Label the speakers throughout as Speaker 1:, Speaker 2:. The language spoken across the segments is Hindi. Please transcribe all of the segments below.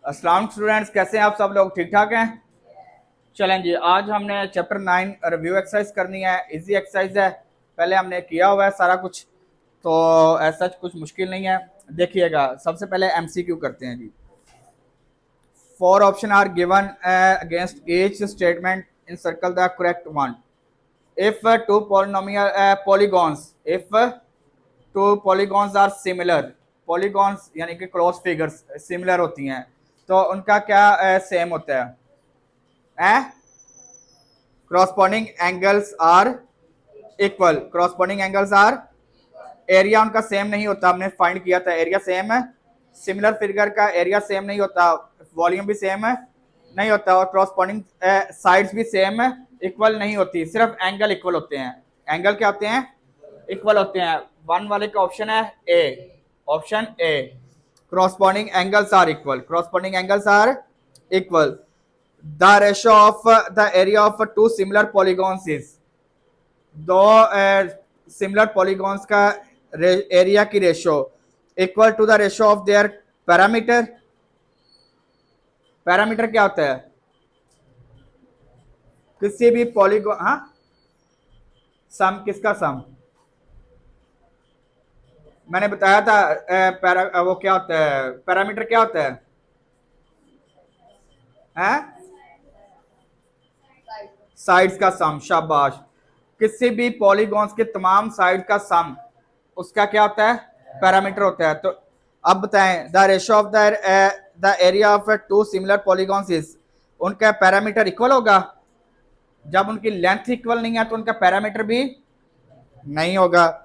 Speaker 1: अस्सलाम स्टूडेंट्स, कैसे हैं आप सब लोग? ठीक ठाक हैं? चलें जी, आज हमने चैप्टर 9 रिव्यू एक्सरसाइज करनी है। इजी एक्सरसाइज है, पहले हमने किया हुआ है सारा कुछ, तो ऐसा कुछ मुश्किल नहीं है। देखिएगा, सबसे पहले एमसीक्यू करते हैं जी। 4 option are given against each statement in circle the correct one. If two polynomial polygons, if two polygons are similar, polygons यानी कि क्रॉस फिगर्स सिमिलर होती हैं, तो उनका क्या सेम होता है? Corresponding angles are equal, corresponding angles are, area उनका सेम नहीं होता, हमने फाइंड किया था एरिया सेम है। सिमिलर फिगर का एरिया सेम नहीं होता, वॉल्यूम भी सेम है नहीं होता, और क्रॉसपॉन्डिंग साइड्स भी सेम है इक्वल नहीं होती, सिर्फ एंगल इक्वल होते हैं। एंगल क्या होते हैं? इक्वल होते हैं। वन वाले का ऑप्शन है A, option A, corresponding angles are equal, corresponding angles are equal. The ratio of the area of two similar polygons is, दो सिमिलर पॉलीगॉन्स का एरिया की ratio equal to the ratio of their parameter. Parameter क्या होता है? किसी भी पॉलीगॉन, हाँ, सम, किसका सम? मैंने बताया था वो क्या होता है, पैरामीटर क्या होता है? साइड्स का सम, शाबाश। किसी भी पॉलीगॉन्स के तमाम साइड का सम, उसका क्या होता है? पैरामीटर होता है। तो अब बताएं, the ratio of the area of two similar polygons is, उनका पैरामीटर इक्वल होगा। जब उनकी लेंथ इक्वल नहीं है तो उनका पैरामीटर भी नहीं होगा।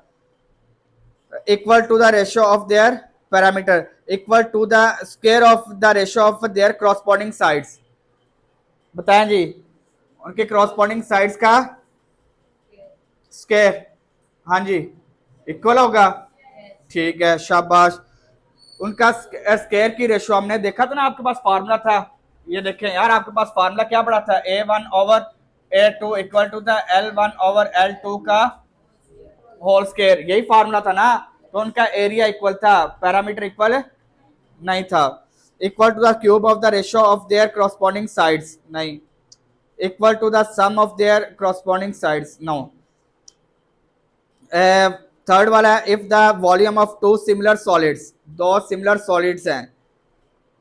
Speaker 1: Equal to the ratio of their perimeter equal to the square of the ratio of their corresponding sides. बताएं जी, उनके क्रॉसपॉन्डिंग साइड्स का स्क्वायर, हाँ जी, इक्वल होगा। ठीक है, शाबाश। उनका स्क्वायर की रेशो हमने देखा था ना, आपके पास फार्मूला था, ये देखें यार, आपके पास फार्मूला क्या पड़ा था? A1 over A2 equal to the L1 over L2 का होल स्क्वायर, यही फार्मूला था ना। तो उनका एरिया इक्वल था, पैरामीटर इक्वल नहीं था। Equal to the cube of the ratio of their corresponding sides, नहीं। Equal to the sum of their corresponding sides, no. Third वाला है, if the volume of two similar solids, दो सिमिलर सॉलिड्स हैं,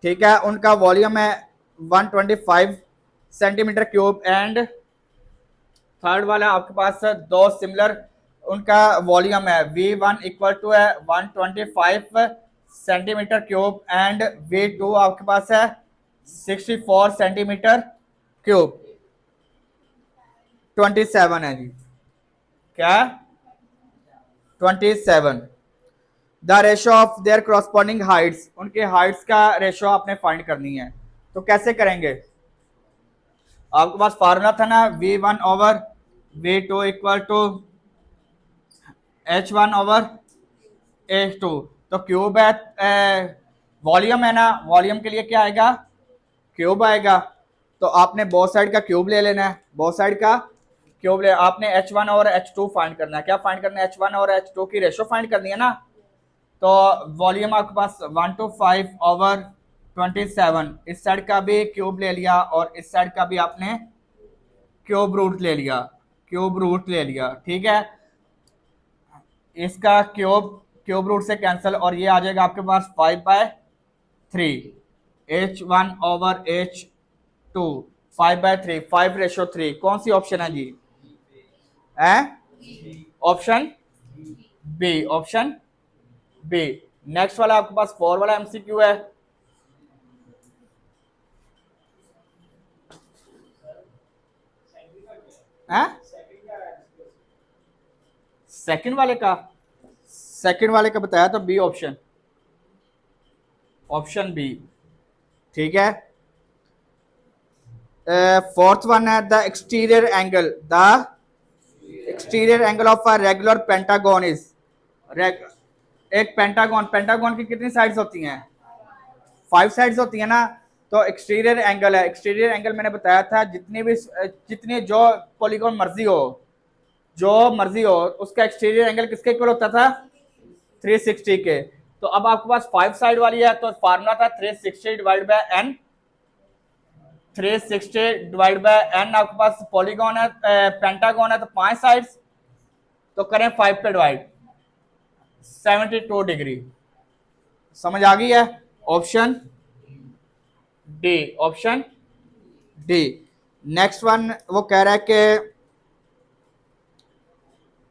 Speaker 1: ठीक है, उनका वॉल्यूम है 125 सेंटीमीटर क्यूब, एंड थर्ड वाला आपके पास दो सिमिलर, उनका वॉल्यूम है V1 इक्वल टू है 125 सेंटीमीटर क्यूब, एंड V2 आपके पास है 64 सेंटीमीटर क्यूब। 27 है जी, क्या? 27। The ratio of their corresponding Heights, उनके हाइट्स का रेशो आपने फाइंड करनी है। तो कैसे करेंगे? आपके पास फार्मूला था ना, V1 over V2 equal to H1 over H2। तो क्यूब है, वॉल्यूम है ना, वॉल्यूम के लिए क्या आएगा? क्यूब आएगा। तो आपने बोथ साइड का क्यूब ले लेना है, बोथ साइड का क्यूब ले, आपने H1 और H2 फाइंड करना है। क्या फाइंड करना है? H1 और H2 की रेशो फाइंड करनी है ना। तो वॉल्यूम आपके पास 125 ओवर 27, इस साइड का भी क्यूब ले लिया और इस साइड का भी आपने क्यूब रूट ले लिया, क्यूब रूट ले लिया, ठीक है। इसका क्यूब रूट से कैंसिल, और ये आ जाएगा आपके पास 5/3, H1 ओवर H2 5/3, 5:3। कौन सी ऑप्शन है जी? Option B, option B. Next वाला आपके पास 4 वाला एमसीक्यू है। सेकंड वाले का बताया तो बी ऑप्शन, ऑप्शन बी, ठीक है। फोर्थ वन है, the exterior angle of a regular pentagon is, एक पेंटागन की कितनी साइड्स होती हैं? 5 साइड्स होती है ना। तो एक्सटीरियर एंगल है, एक्सटीरियर एंगल मैंने बताया था, जितनी जो पॉलीगॉन मर्जी हो, जो मर्जी हो, उसका एक्सटीरियर एंगल किसके इक्वल होता था? 360 के। तो अब आपके पास 5 साइड वाली है, तो फार्मूला था 360 divide by n, 360 divide by n आपके पास पॉलीगॉन है, पेंटागॉन है तो 5 साइड्स, तो करें 5 पे डिवाइड, 72 डिग्री। समझ आ गई है? Option D, option D. Next one वो कह रहा है कि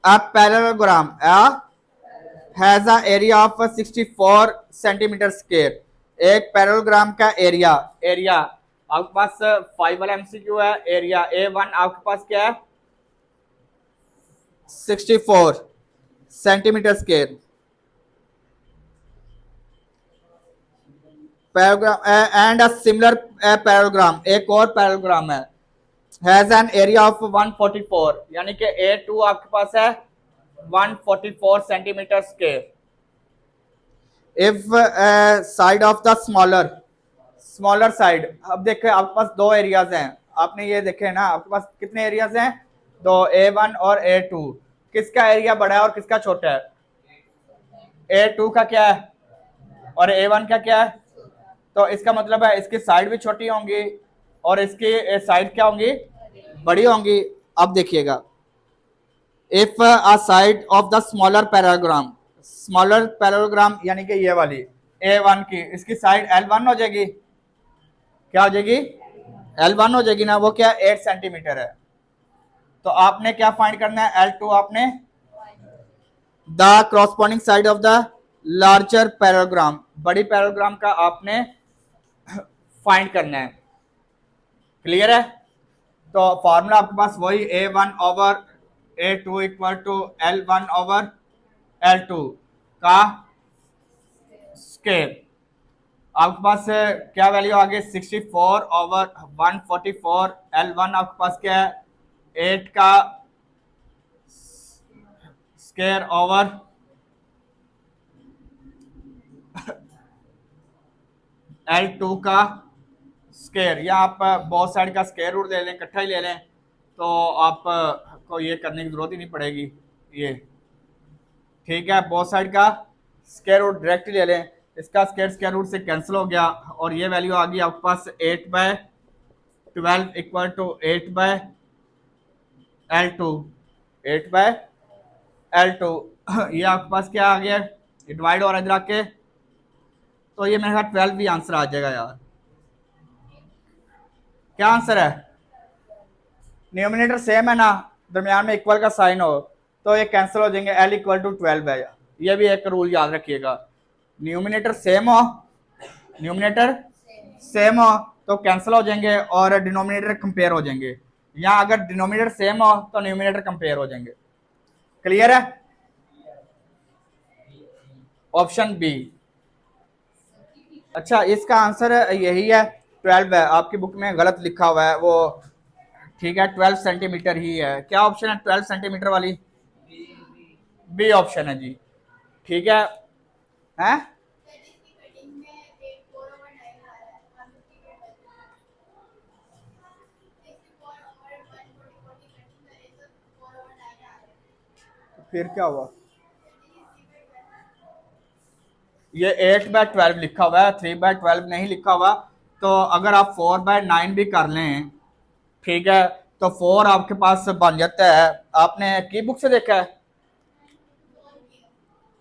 Speaker 1: a parallelogram has a area of 64 centimetre square. एक पैरेललोग्राम का एरिया, एरिया आपके पास 5 वाला एमसीक्यू है, एरिया A1 आपके पास क्या है 64 centimetre square. Parallelogram and a similar parallelogram, एक और पैरेललोग्राम है, हैज एन एरिया ऑफ 144, यानी कि A2 आपके पास है 144 centimetre square. If side of the smaller side, अब देखे आपके पास दो एरियाज हैं, आपने ये देखे ना आपके पास कितने एरियाज हैं, दो, A1 और A2। किसका एरिया बड़ा है और किसका छोटा है? A2 का क्या है और A1 का क्या है? तो इसका मतलब है इसकी साइड भी छोटी होंगी और इसकी साइड क्या होंगी, बड़ी होंगी। अब देखिएगा, if a side of the smaller parallelogram यानी कि ये वाली A1 की, इसकी साइड L1 हो जाएगी, क्या हो जाएगी L1 हो जाएगी ना, वो क्या 8 सेंटीमीटर है। तो आपने क्या फाइंड करना है, L2 आपने the corresponding side of the larger parallelogram, बड़ी पैरेललोग्राम का आपने फाइंड करना है। क्लियर है? तो फॉर्मूला आपके पास वही A1 over A2 equal to L1 over L2 का स्क्वायर। आपके पास क्या वैल्यू आ गई 64 ओवर 144, L1 आपके पास क्या है 8 का स्क्वायर ओवर L2 का स्क्वायर, या आप बोथ साइड का स्क्वायर रूट ले लें, इकट्ठा ही ले लें, तो आप को ये करने की जरूरत ही नहीं पड़ेगी। ये ठीक है, बोथ साइड का स्क्वायर रूट डायरेक्ट ले लें, इसका स्क्वायर रूट से कैंसिल हो गया और ये वैल्यू आ गई आपके पास 8/12 इक्वल टू 8/L2, 8/L2। ये आपके पास क्या आ गया, डिवाइड और इधर आके, तो ये मेरे ख्याल 12 भी आंसर आ जाएगा यार। क्या आंसर है? न्यूमिनेटर सेम है ना, दरमियान में इक्वल का साइन हो तो ये कैंसिल हो जाएंगे, L इक्वल टू 12 है यार, ये भी एक रूल याद रखिएगा। न्यूमिनेटर सेम हो तो कैंसिल हो जाएंगे और डिनोमिनेटर कंपेयर हो जाएंगे, या अगर डिनोमिनेटर सेम हो तो न्यूमिनेटर कंपेयर हो जाएंगे। क्लियर है? Option B. अच्छा, इसका आंसर यही है, 12 है, आपकी बुक में गलत लिखा हुआ है वो, ठीक है 12 सेंटीमीटर ही है। क्या ऑप्शन है 12 सेंटीमीटर वाली? बी ऑप्शन है जी, ठीक है। हैं? फिर क्या हुआ? ये 8/12 लिखा हुआ है, 3/12 नहीं लिखा हुआ। तो अगर आप 4/9 भी कर लें, ठीक है, तो 4 आपके पास बन जाता है। आपने की बुक से देखा है,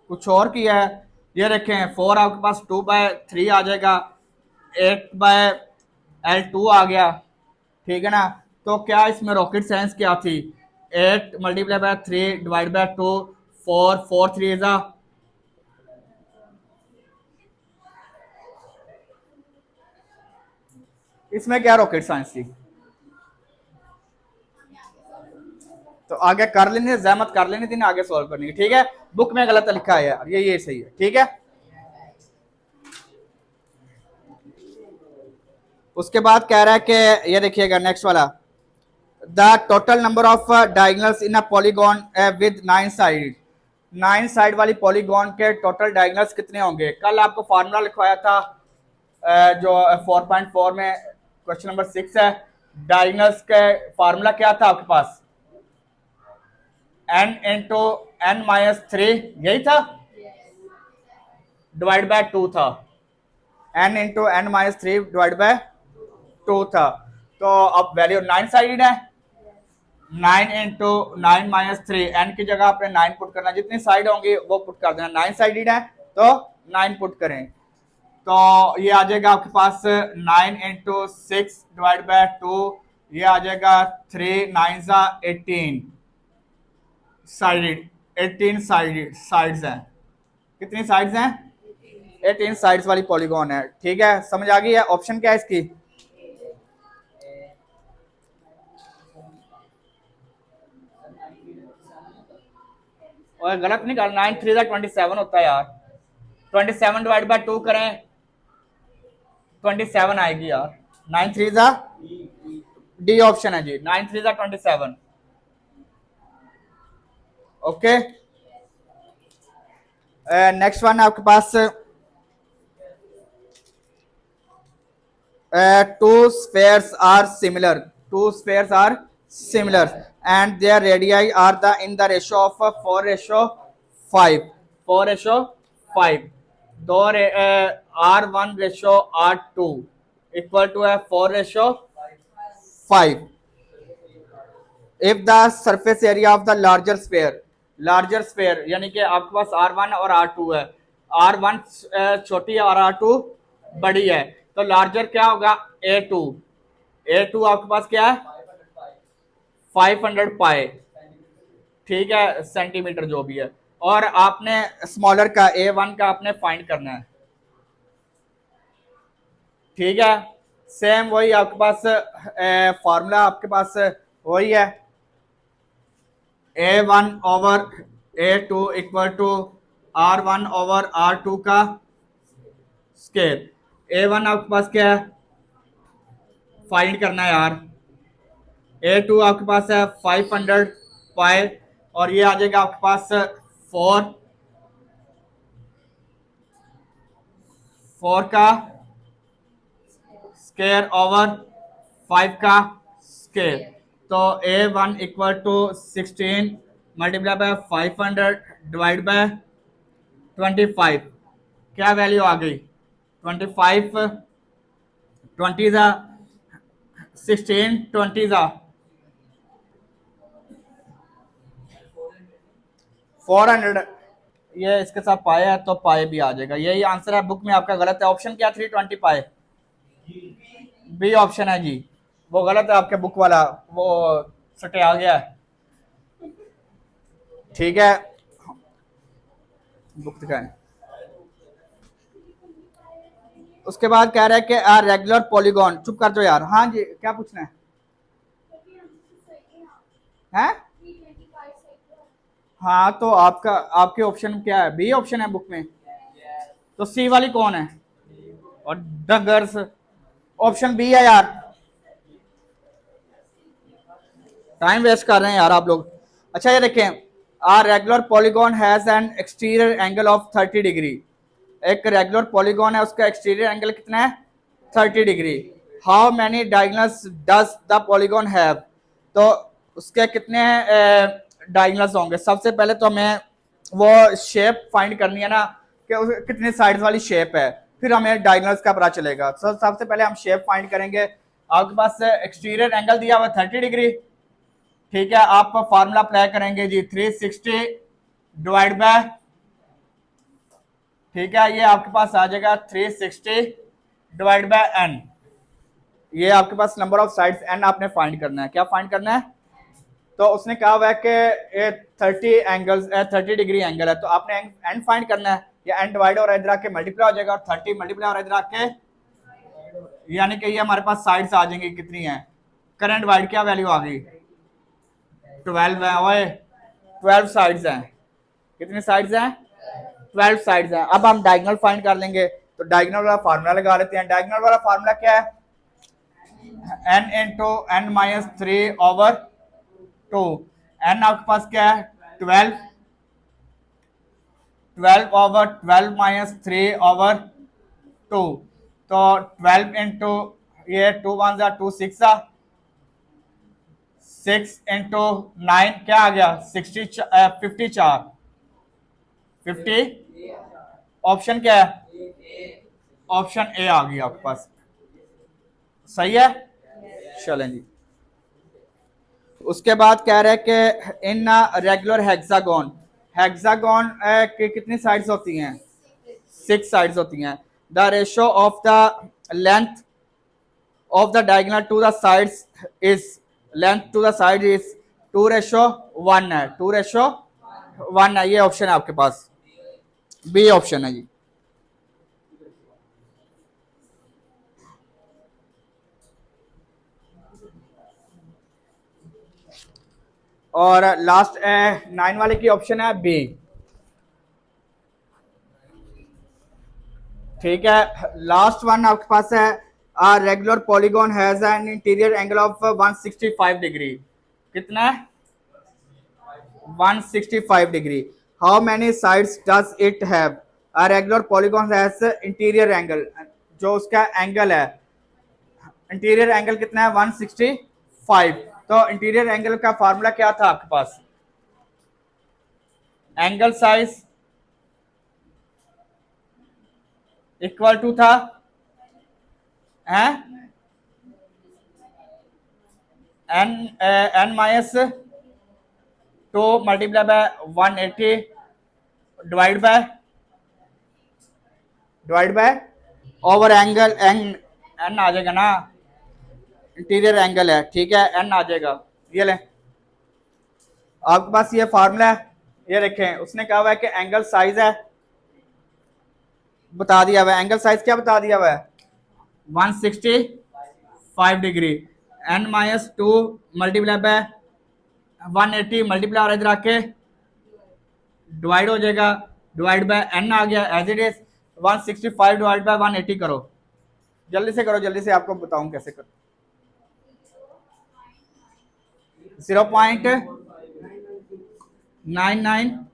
Speaker 1: कुछ और किया है? ये देखें 4 आपके पास 2/3 आ जाएगा, 8/L2 आ गया, ठीक है ना। तो क्या इसमें रॉकेट साइंस क्या थी, 8 multiply by 3 divide by 2, 4 3 is इसमें क्या रॉकेट साइंस थी? तो आगे कर लेनी, जहमत कर लेनी थी ना आगे सॉल्व करनी, ठीक है। बुक में गलत लिखा है यार, ये सही है, ठीक है। उसके बाद कह रहा है कि ये देखिएगा नेक्स्ट वाला, the total number of diagonals in a polygon with 9 side, 9 side वाली पॉलीगॉन के टोटल डायगोनल्स कितने होंगे? कल आपको फार्मूला लिखवाया था जो 4.4 में क्वेश्चन नंबर 6 है, डायगोनल्स के फार्मूला क्या था आपके पास, n इंटू n -3, यही था। डिवाइड बाय 2 था, n into n minus 3 divide by 2 था। तो अब वैल्यू 9 साइडेड है, 9 इंटू 9 माइनस 3, एन की जगह आपने 9 पुट करना, जितनी साइड होंगी वो पुट कर देना। 9 साइडेड है तो 9 पुट करें, तो ये आ जाएगा आपके पास 9 इंटू 6 डिवाइड बाय 2, ये आ जाएगा 3 9 सा 18 साइडेड, 18 साइडेड साइड्स हैं। कितनी साइड्स हैं? 18 साइड्स वाली पॉलीगॉन है। ठीक है, समझ आ गई है? ऑप्शन क्या है इसकी? और गलत नहीं कर, 9 3 27 होता है यार, 27 डिवाइड बाय 2 करें 27 आएगी यार। 9 3 डी ऑप्शन है जी, 9 3 27। ओके, नेक्स्ट वन आपके पास two spheres are similar, two spheres are similar and their radii are in the ratio of 4:5, 4:5, दो R1 ratio R2 equal to 4:5 if the surface area of the larger sphere यानी कि आपके पास R1 और R2 है, R1 छोटी है और R2 बड़ी है, तो लार्जर क्या होगा? A2, A2 आपके पास क्या है? 500 पाई, ठीक है, सेंटीमीटर जो भी है। और आपने स्मॉलर का A1 का आपने फाइंड करना है। ठीक है, सेम वही आपके पास फॉर्मूला आपके पास वही है, A1 over A2 equal to R1 over R2 का स्केयर। A1 आपके पास क्या है? फाइंड करना है यार। A2 आपके पास है 500 पाई और ये आ जाएगा आपके पास 4 का स्केयर ओवर 5 का स्केयर, तो A1 equal to 16 multiply by 500 divide by 25, क्या वैल्यू आ गई? 25 20 जा 16 20 जा 400, ये इसके साथ पाए है तो पाए भी आ जाएगा। यही आंसर है, बुक में आपका गलत है। ऑप्शन क्या? 320 पाए, बी ऑप्शन है जी, वो गलत है आपके बुक वाला, वो सटे आ गया है। ठीक है, बुक दिखाएं। उसके बाद कह रहा है कि रेगुलर पॉलीगॉन, चुप कर दो यार। हाँ जी, क्या पूछना है? हैं? हाँ, तो आपका आपके ऑप्शन क्या है? बी ऑप्शन है बुक में, तो सी वाली कौन है? और डगर्स, ऑप्शन बी है यार। टाइम वेस्ट कर रहे हैं यार आप लोग। अच्छा, ये देखें, regular polygon has N exterior angle of 30 degree. एक रेगुलर पॉलीगॉन है, उसका एक्सटीरियर एंगल कितना है? 30 degree. How many diagonals does the polygon have, तो उसके कितने डायगोनल्स होंगे? सबसे पहले तो हमें वो शेप फाइंड करनी है ना, कि कितने साइड्स वाली शेप है, फिर हमें डायगोनल्स का पता चलेगा। तो सबसे पहले हम शेप फाइंड करेंगे। आपके पास एक्सटीरियर एंगल दिया हुआ 30 डिग्री, ठीक है, आप फार्मूला अप्लाई करेंगे जी, 360 डिवाइड बाय, ठीक है, ये आपके पास आ जाएगा 360 डिवाइड बाय एन। ये आपके पास नंबर ऑफ साइड्स एन आपने फाइंड करना है। क्या फाइंड करना है? तो उसने कहा हुआ है कि 30 डिग्री एंगल है, तो आपने एन फाइंड करना है। या एन डिवाइड और इधर आके मल्टीप्लाई हो जाएगा, और 30 मल्टीप्लाई और इधर आके, यानी कि ये हमारे पास साइड्स आ जाएंगी कितनी है? करंट डिवाइड क्या वैल्यू आ गई? 12 है। ओए 12 साइड्स हैं। कितनी साइड्स हैं? 12 साइड्स हैं। अब हम डायगोनल फाइंड कर लेंगे, तो डायगोनल वाला फार्मूला लगा लेते हैं। डायगोनल वाला फार्मूला क्या है? n into n minus 3 over 2। n आपके पास क्या है? 12, 12 ओवर 12 माइनस 3 ओवर 2, तो 12 इंटू ये 2 1 जा 2 6 जा 6 इंटू 9 क्या आ गया? 54 50, ऑप्शन क्या है? ऑप्शन ए आ गई आपके पास, सही है। चलें जी, उसके बाद कह रहे हैं कि इन रेगुलर हेक्सागोन, हेक्सागोन की कितनी साइड्स होती हैं? 6 साइड्स होती हैं। The ratio of the length of the diagonal to the sides is, length to the side is 2:1 है, 2:1 है। ये ऑप्शन है आपके पास, बी ऑप्शन है जी। और लास्ट 9 वाले की ऑप्शन है बी। ठीक है, लास्ट वन आपके पास है, a regular polygon has an interior angle of 165 degree. कितना है? 165 degree. How many sides does it have? a regular polygon has interior angle, जो उसका एंगल है, इंटीरियर एंगल कितना है? 165। तो इंटीरियर एंगल का फार्मूला क्या था आपके पास? एंगल साइज इक्वल टू था है N N minus 2 multiply by 180 divide by over angle, N आ जाएगा ना, इंटीरियर एंगल है, ठीक है, एन आ जाएगा। ये ले आपके पास ये फार्मूला है, ये देखें, उसने कहा हुआ है कि एंगल साइज है, बता दिया हुआ है, एंगल साइज क्या बता दिया हुआ है? 165 degree. N minus 2 multiply by 180 multiply और इधर आके डिवाइड हो जाएगा, डिवाइड बाय एन आ गया as it is. 165 divide by 180 करो, जल्दी से करो, जल्दी से आपको बताऊं कैसे करो। 0.99,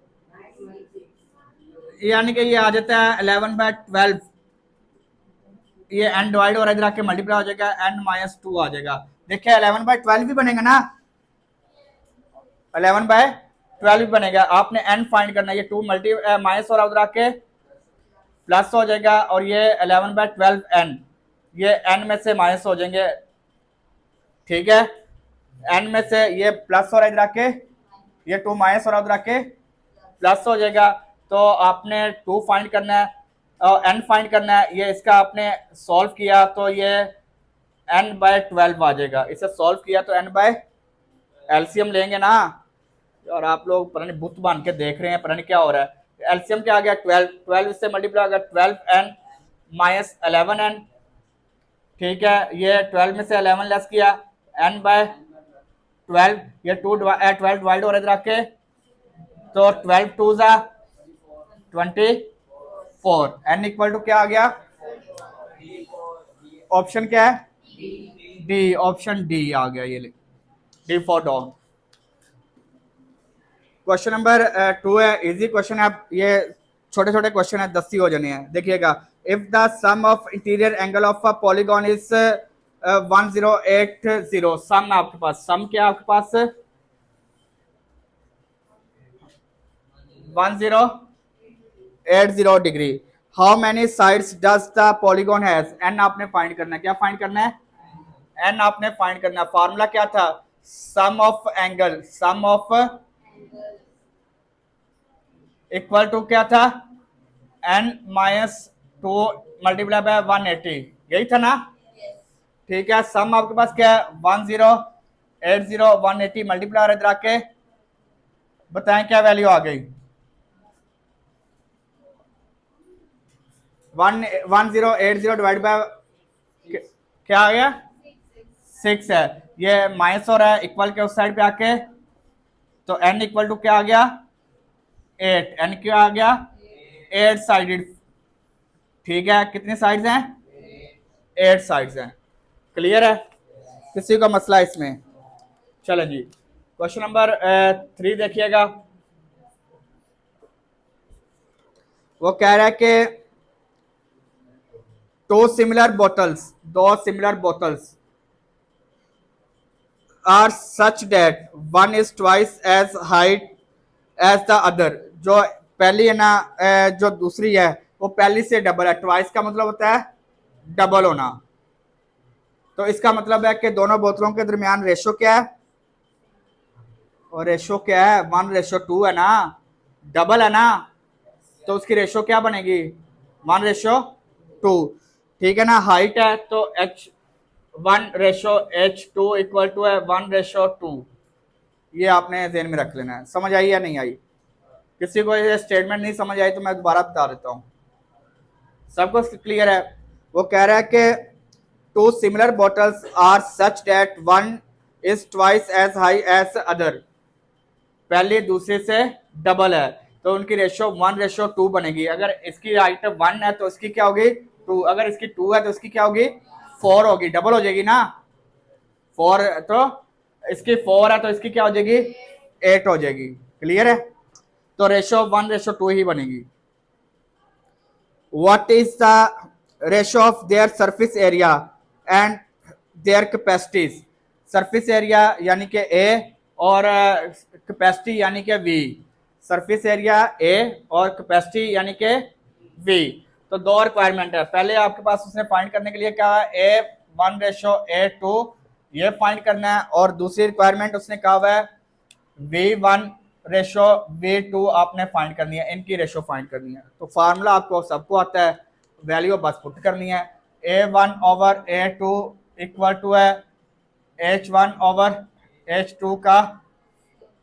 Speaker 1: यानी कि ये आ जाता है 11/12। ये एन डिवाइड और इधर आके मल्टीप्लाई हो जाएगा, एन माइनस 2 आ जाएगा। देखिए 11/12 भी बनेगा ना, 11/12 भी बनेगा। आपने एन फाइंड करना है, ये 2 मल्टी माइनस और उधर आके प्लस हो जाएगा, और ये 11/12 एन, ये एन में से माइनस हो जाएंगे, ठीक है, एन में से ये प्लस हो रहा है इधर आके, ये 2 माइनस हो रहा है उधर आके प्लस हो जाएगा। तो आपने 2 फाइंड करना है और एन फाइंड करना है। ये इसका आपने सॉल्व किया तो ये n/12 आ जाएगा। इसे सॉल्व किया तो n बाय एलसीएम लेंगे ना, और आप लोग पता नहीं बुत बन के देख रहे हैं, पता नहीं क्या हो रहा है। एलसीएम क्या आ गया? 12, 12 इससे मल्टीप्लाई हो गया, 12n माइनस 11n, ठीक है, ये 12 में से 11 लेस किया, n/12, ये 12 डिवाइड हो रहा है इधर आके, तो 12 2 24, n इक्वल टू क्या आ गया? ऑप्शन क्या है? डी, ऑप्शन डी आ गया, ये D for dog. Question number 2 है, इजी क्वेश्चन है, ये छोटे छोटे क्वेश्चन है, 10 ही हो जाने हैं। देखिएगा, if the sum of interior angle of a polygon is 1080, sum है आपके पास, सम क्या आपके पास? 1080 degree. How many sides does the polygon has? N आपने फाइंड करना है, क्या फाइंड करना है? एन आपने फाइंड करना है। फार्मूला क्या था? Sum of angle, sum of equal to क्या था? एन माइनस 2 मल्टीप्लाई बाय 180, यही था ना, ठीक है। सम आपके पास क्या है? 1080 180 मल्टीप्लाई इधर आके बताएं क्या वैल्यू आ गई? 1080 डिवाइड बाय क्या आ गया? 6 है। ये माइनस हो रहा है इक्वल के उस साइड पे आके, तो n इक्वल टू क्या आ गया? 8। n क्या आ गया? 8 साइडेड, ठीक है। कितनी साइड्स हैं? 8 साइड्स हैं। क्लियर है? किसी का मसला इसमें? चलो जी, क्वेश्चन नंबर 3 देखिएगा। वो कह रहा है कि दो similar bottles are such that one is twice as height as the other. जो पहली है ना, जो दूसरी है वो पहली से डबल है। ट्वाइस का मतलब होता है डबल होना। तो इसका मतलब है कि दोनों बोतलों के दरमियान रेशो क्या है, और रेशो क्या है, 1:2 है ना, डबल है ना, तो उसकी रेशो क्या बनेगी, 1:2। ठीक है ना। हाइट है तो H1:H2 इक्वल टू है 1:2। ये आपने ध्यान में रख लेना है। समझ आई या नहीं आई? किसी को ये स्टेटमेंट नहीं समझ आई तो मैं दोबारा बता देता हूँ। सबको क्लियर है? वो कह रहा है कि two similar bottles are such that one is twice as high as other. पहले दूसरे से डबल है तो उनकी रेशो 1:2 बनेगी। अगर इसकी हाइट 1 है तो इसकी क्या होगी 2, अगर इसकी 2 है तो इसकी क्या होगी 4 होगी, डबल हो जाएगी ना। 4 तो इसकी 4 है तो इसकी क्या हो जाएगी 8 हो जाएगी। क्लियर है? तो रेशो 1:2 ही बनेगी। What is the ratio of their surface area and there capacities. Surface area यानी कि ए और कैपेसिटी यानी कि वी। सरफेस एरिया ए और कैपेसिटी यानी कि वी। तो दो रिक्वायरमेंट है। पहले आपके पास उसने फाइंड करने के लिए क्या है A1:A2 ये फाइंड करना है, और दूसरी रिक्वायरमेंट उसने कहा हुआ है V1:V2 आपने फाइंड करनी है, इनकी रेशो फाइंड करनी है। तो फार्मूला आपको सबको आता है, वैल्यू बस पुट करनी है। A1/A2 इक्वल टू है H1/H2 का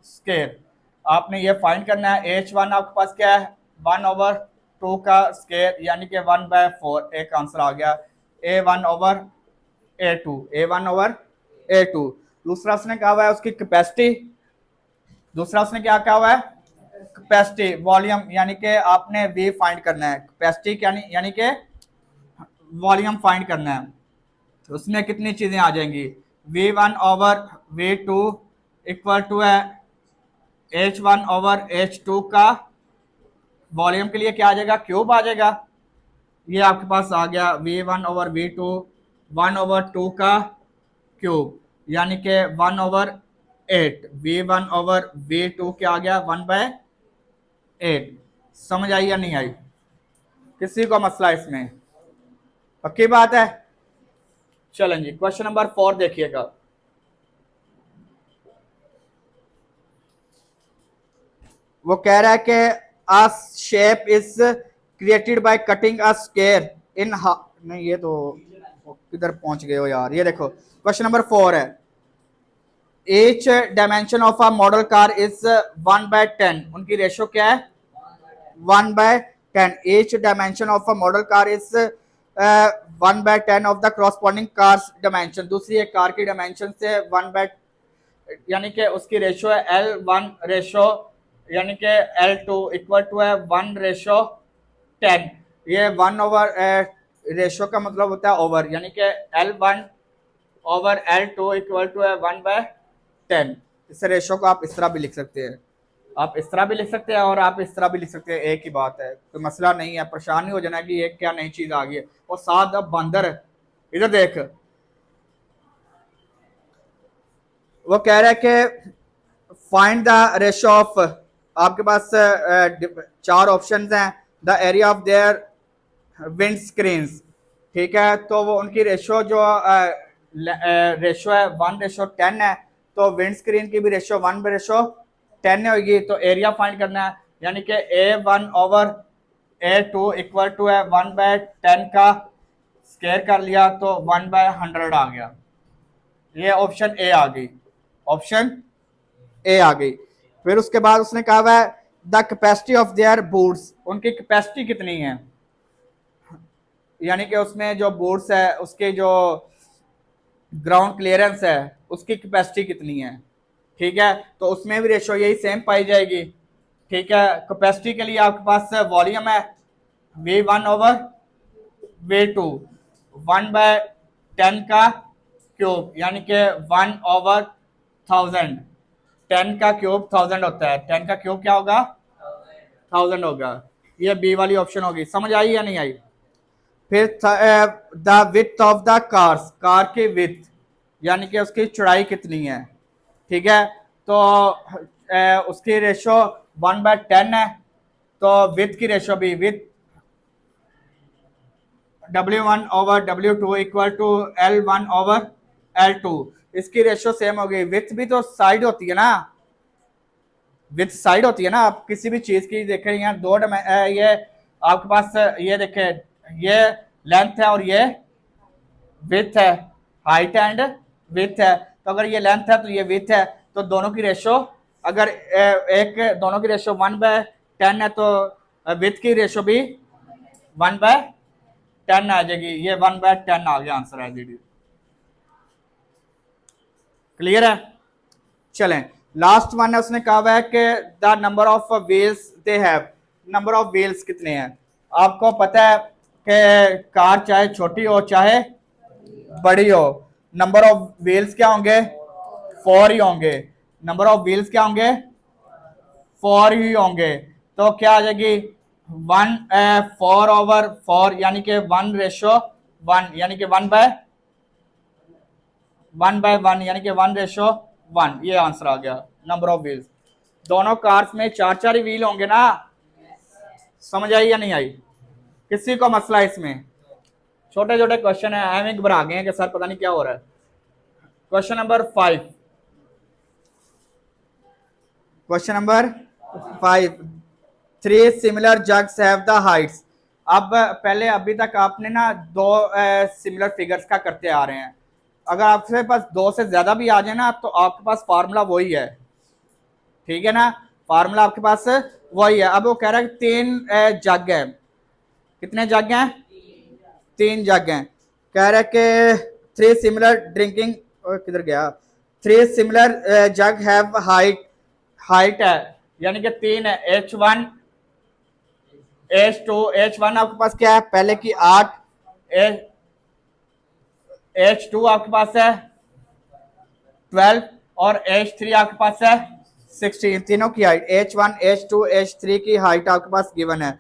Speaker 1: स्केयर। आपने ये फाइंड करना है। H1 आपके पास क्या है 1/2 का स्केयर यानी कि 1/4। एक आंसर आ गया A1/A2। दूसरा उसने कहा हुआ है उसकी कैपेसिटी। दूसरा उसने क्या कहा हुआ है कैपेसिटी वॉल्यूम, यानी कि आपने V फाइंड करना है। कैपेसिटी यानी कि वॉल्यूम फाइंड करना है। तो उसमें कितनी चीजें आ जाएंगी V1/V2 इक्वल टू है H1/H2 का वॉल्यूम के लिए क्या आ जाएगा क्यूब आ जाएगा। ये आपके पास आ गया V1/V2 1/2 का क्यूब यानी कि 1/8। V1/V2 क्या आ गया 1/8। समझ आई या नहीं आई? किसी को मसला इसमें? पक्की बात है? चलें जी क्वेश्चन नंबर 4 देखिएगा। वो कह रहा है कि a shape is created by cutting a square in नहीं, ये तो किधर पहुंच गए हो यार। ये देखो क्वेश्चन नंबर 4 है each dimension of a model car is 1/10। उनकी रेशो क्या है 1/10। each dimension of a model car is 1/10 of the corresponding car's dimension। दूसरी एक कार की डायमेंशन से 1/, यानी कि उसकी रेशो है L1 रेशो यानी कि L2 इक्वल टू है 1:10। ये 1 रेशो का मतलब होता है ओवर, यानी कि L1/L2 इक्वल टू है 1/10। इस रेशो को आप इस तरह भी लिख सकते हैं, आप इस तरह भी लिख सकते हैं और आप इस तरह भी लिख सकते हैं। एक ही बात है, कोई मसला नहीं है। परेशान नहीं हो जाना कि ये क्या नई चीज आ गई है। और साथ अब बंदर इधर देख, वो कह रहा है कि फाइंड द रेशो ऑफ, आपके पास 4 ऑप्शंस हैं। The area of their wind screens. ठीक है, तो वो उनकी रेशो जो रेशो है 1:10 है, तो विंड स्क्रीन की भी रेशो 1:10 होगी। तो एरिया फाइंड करना है, यानी कि A1/A2 इक्वल टू है 1/10 का स्क्वायर कर लिया तो 1/100 आ गया। ये ऑप्शन ए आ गई, ऑप्शन ए आ गई। फिर उसके बाद उसने कहा हुआ है the capacity of their boots. उनकी कैपेसिटी कितनी है, यानी कि उसमें जो बूट्स है उसके जो ग्राउंड क्लियरेंस है उसकी कैपेसिटी कितनी है। ठीक है, तो उसमें भी रेशो यही सेम पाई जाएगी। ठीक है, कैपेसिटी के लिए आपके पास वॉल्यूम है V1/V2 1/10 का क्यूब यानी कि 1/1000। 10 का क्यूब 1000 होता है, 10 का क्यूब क्या होगा 1000 होगा। ये बी वाली ऑप्शन होगी। समझ आई या नहीं आई? फिर the width of the cars, car की विथ यानी कि उसकी चौड़ाई कितनी है। ठीक है, तो उसकी रेशो 1/10 है, तो विथ की रेशो भी width W1 over W2 equal to L1 over L2। इसकी रेशो सेम हो गई। विथ भी तो साइड होती है ना, विथ साइड होती है ना। आप किसी भी चीज की देखें, यहाँ ये आपके पास ये देखें, ये लेंथ है और ये विथ है, हाइट एंड विथ है। तो अगर ये लेंथ है तो ये विथ है, तो दोनों की रेशो अगर दोनों की रेशो 1/10 है तो विथ की रेशो भी 1/10 आ जाएगी। ये 1/10 आ गया आंसर है दीदी। क्लियर है? चलें, लास्ट वन है, उसने कहा हुआ है कि the number of wheels they have. Number of wheels कितने हैं? आपको पता है कि कार चाहे छोटी हो चाहे बड़ी हो, नंबर ऑफ व्हील्स क्या होंगे? 4 ही होंगे। नंबर ऑफ व्हील्स क्या होंगे? 4 ही होंगे। तो क्या आ जाएगी? 4/4 यानी कि 1/1 यानी कि 1/1 यानी कि 1/1। ये आंसर आ गया नंबर ऑफ व्हील्स। दोनों कार्स में 4 ही व्हील होंगे ना। समझ आई या नहीं आई? किसी को मसला इसमें? छोटे छोटे क्वेश्चन है, एम घबरा गए हैं कि सर पता नहीं क्या हो रहा है। Question number 5। Question number 5, 3 similar jugs have the Heights. अब पहले अभी तक आपने ना 2 सिमिलर फिगर्स का करते आ रहे हैं। अगर आपके पास 2 से ज्यादा भी आ जाए ना तो आपके पास फार्मूला वही है, ठीक है ना। फार्मूला आपके पास वही है। अब वो कह रहा है 3 जग है। कितने जग हैं? 3 जग हैं। कह रहा है कि 3 सिमिलर ड्रिंकिंग, किधर गया? 3 सिमिलर जग हैव हाइट है यानी कि 3 है। H1 H2 H1 आपके पास क्या है? पहले की 8, H2 आपके पास है 12 और H3 आपके पास है 16। तीनों की हाइट H1 H2 H3 की हाइट आपके पास गिवन है।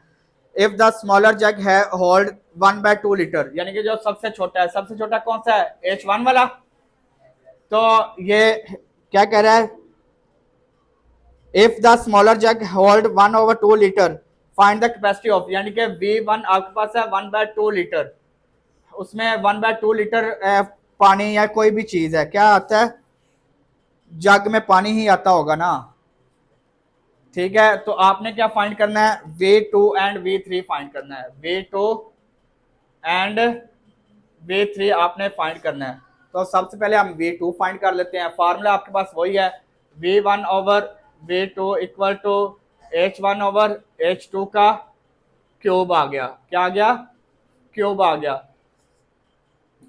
Speaker 1: इफ द स्मॉलर जग है होल्ड 1/2 लीटर, यानी कि जो सबसे छोटा है, सबसे छोटा कौन सा है? H1 वाला। तो ये क्या कह रहा है? If the smaller jug hold 1/2 litre find the capacity of, यानी कि V1 आपके पास है 1/2 लीटर। उसमें 1/2 लीटर पानी या कोई भी चीज है, क्या आता है? जग में पानी ही आता होगा ना, ठीक है। तो आपने क्या फाइंड करना है? V2 एंड V3 फाइंड करना है। V2 एंड V3 आपने फाइंड करना है। तो सबसे पहले हम V2 फाइंड कर लेते हैं। फार्मूला आपके पास वही है, V1 over V2 equal to H1 over H2 का क्यूब आ गया। क्या आ गया? क्यूब आ गया।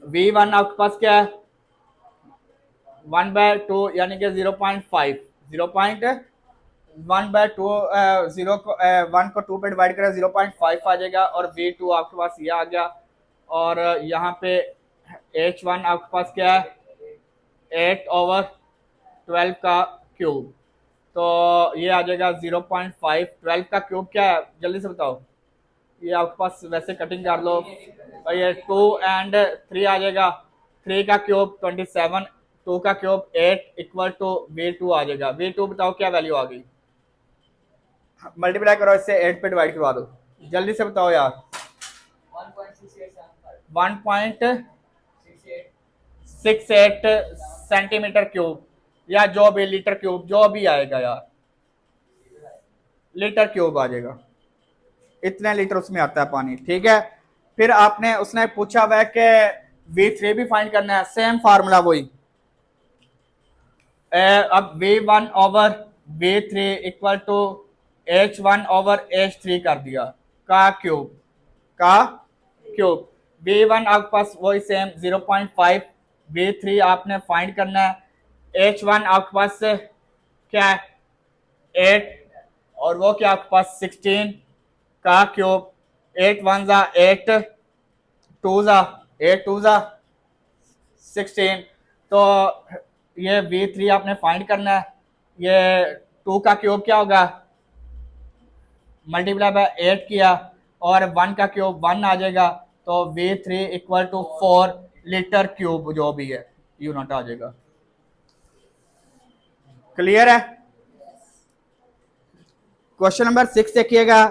Speaker 1: V1 आपके पास क्या है? 1/2 यानी कि 0.5, 0.1/2 1 को 2 पे डिवाइड करें 0.5 आ जाएगा। और V2 आपके पास ये आ गया। और यहाँ पे H1 आपके पास क्या है? 8/12 का क्यूब। तो ये आ जाएगा 0.5। 12 का क्यूब क्या है जल्दी से बताओ? ये आपके पास वैसे कटिंग कर लो। और ये 2 एंड 3 आ जाएगा। 3 का क्यूब 27, 2 का क्यूब 8 इक्वल टू V2 आ जाएगा। V2 बताओ क्या वैल्यू आ गई? मल्टीप्लाई करो इससे, 8 पे डिवाइड करवा दो, जल्दी से बताओ यार। 1.68 सेंटीमीटर क्यूब या जो भी लीटर क्यूब जो भी आएगा यार, लीटर क्यूब आ जाएगा। इतने लीटर उसमें आता है पानी, ठीक है। फिर आपने उसने पूछा हुआ है कि V3 भी फाइंड करना है, सेम फार्मूला वही। अब V1 over V3 equal to H1 over H3 कर दिया का क्यूब। V1 आपके पास वही सेम 0.5, V3 आपने फाइंड करना है। H1 आपके पास क्या है? 8 और वो क्या आपके पास 16 का क्यूब। 8 1 जा 8, 2 जा 8, 2 जा 16। तो ये V3 आपने फाइंड करना है। ये 2 का क्यूब क्या होगा? मल्टीप्लाई बाय 8 किया और 1 का क्यूब 1 आ जाएगा। तो V3 equal to 4 litre cube जो भी है यूनिट आ जाएगा। क्लियर है? क्वेश्चन नंबर 6 देखिएगा,